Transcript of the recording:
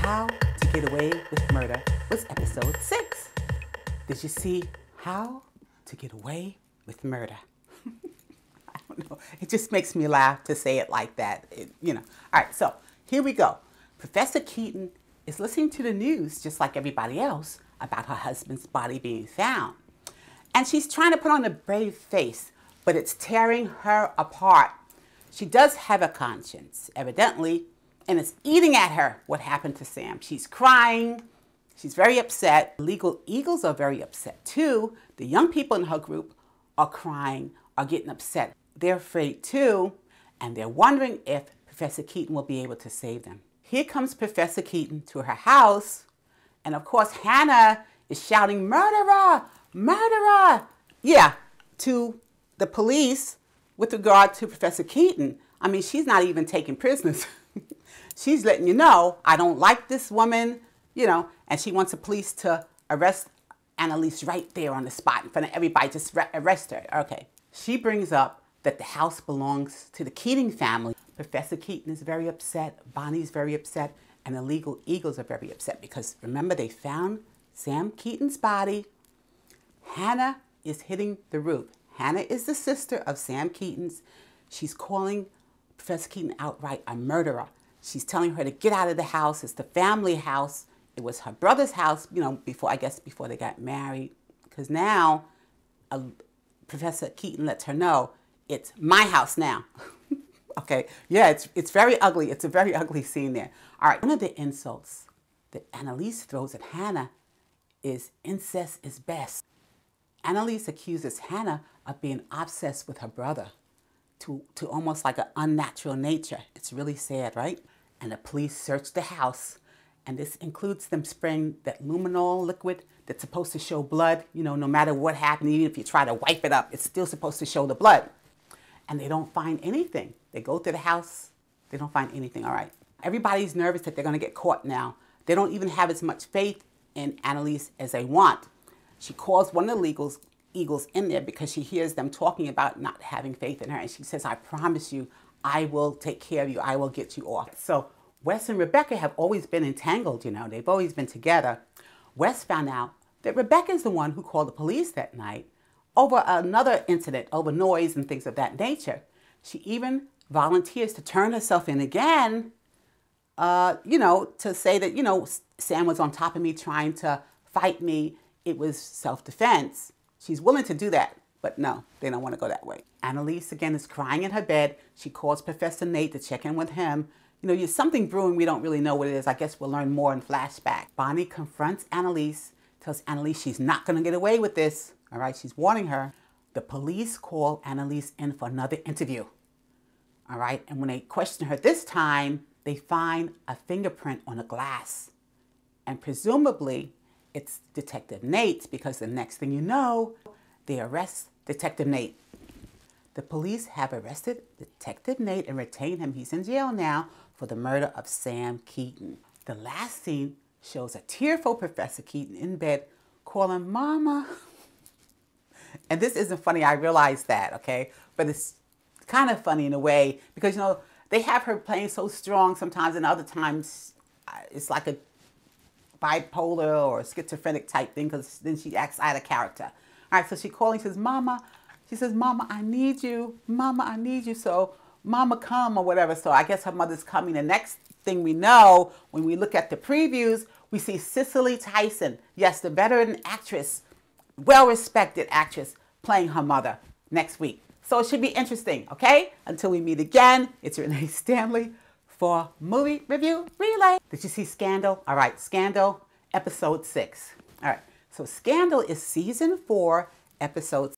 How to Get Away with Murder was episode 6. Did you see How to Get Away with Murder? I don't know. It just makes me laugh to say it like that. All right, so here we go. Professor Keaton is listening to the news just like everybody else about her husband's body being found. And she's trying to put on a brave face, but it's tearing her apart. She does have a conscience, evidently, and it's eating at her what happened to Sam. She's crying. She's very upset. Legal Eagles are very upset too. The young people in her group are crying, are getting upset. They're afraid too, and they're wondering if Professor Keaton will be able to save them. Here comes Professor Keaton to her house, and of course Hannah is shouting, "Murderer! Murderer!" Yeah, to the police with regard to Professor Keaton. I mean, she's not even taking prisoners. She's letting you know, I don't like this woman, and she wants the police to arrest Annalise right there on the spot in front of everybody, just arrest her. Okay. She brings up that the house belongs to the Keating family. Professor Keaton is very upset, Bonnie's very upset, and the Legal Eagles are very upset because remember they found Sam Keaton's body. Hannah is hitting the roof. Hannah is the sister of Sam Keaton's. She's calling Professor Keaton outright a murderer. She's telling her to get out of the house. It's the family house. It was her brother's house, before they got married. Because now Professor Keaton lets her know it's my house now. Okay, yeah, it's very ugly. It's a very ugly scene there. All right, one of the insults that Annalise throws at Hannah is incest is best. Annalise accuses Hannah of being obsessed with her brother to almost like an unnatural nature. It's really sad, right? And the police search the house, and this includes them spraying that luminol liquid that's supposed to show blood. No matter what happened, even if you try to wipe it up, it's still supposed to show the blood. And they don't find anything. They go through the house, they don't find anything. All right. Everybody's nervous that they're going to get caught now. They don't even have as much faith in Annalise as they want. She calls one of the Eagles in there because she hears them talking about not having faith in her. And she says, "I promise you, I will take care of you. I will get you off." So Wes and Rebecca have always been entangled, They've always been together. Wes found out that Rebecca is the one who called the police that night over another incident, over noise and things of that nature. She even volunteers to turn herself in again, to say that, Sam was on top of me trying to fight me. It was self-defense. She's willing to do that, but no, they don't want to go that way. Annalise, again, is crying in her bed. She calls Professor Nate to check in with him. There's something brewing. We don't really know what it is. I guess we'll learn more in flashback. Bonnie confronts Annalise, tells Annalise she's not going to get away with this. All right, she's warning her. The police call Annalise in for another interview. All right, and when they question her this time, they find a fingerprint on a glass. And presumably, it's Detective Nate's because the next thing you know, they arrest Detective Nate. The police have arrested Detective Nate and retained him. He's in jail now for the murder of Sam Keaton. The last scene shows a tearful Professor Keaton in bed calling Mama. And this isn't funny, I realize that, okay? But it's kind of funny in a way because, they have her playing so strong sometimes and other times it's like a bipolar or schizophrenic type thing because then she acts out of character. All right, so she calling, says, "Mama." She says, "Mama, I need you. Mama, I need you. So, Mama, come," or whatever. So I guess her mother's coming. The next thing we know, when we look at the previews, we see Cicely Tyson. Yes, the veteran actress, well-respected actress, playing her mother next week. So it should be interesting, okay? Until we meet again, it's Renee Stanley for Movie Review Relay. Did you see Scandal? All right, Scandal, episode 6. All right, so Scandal is season 4, episode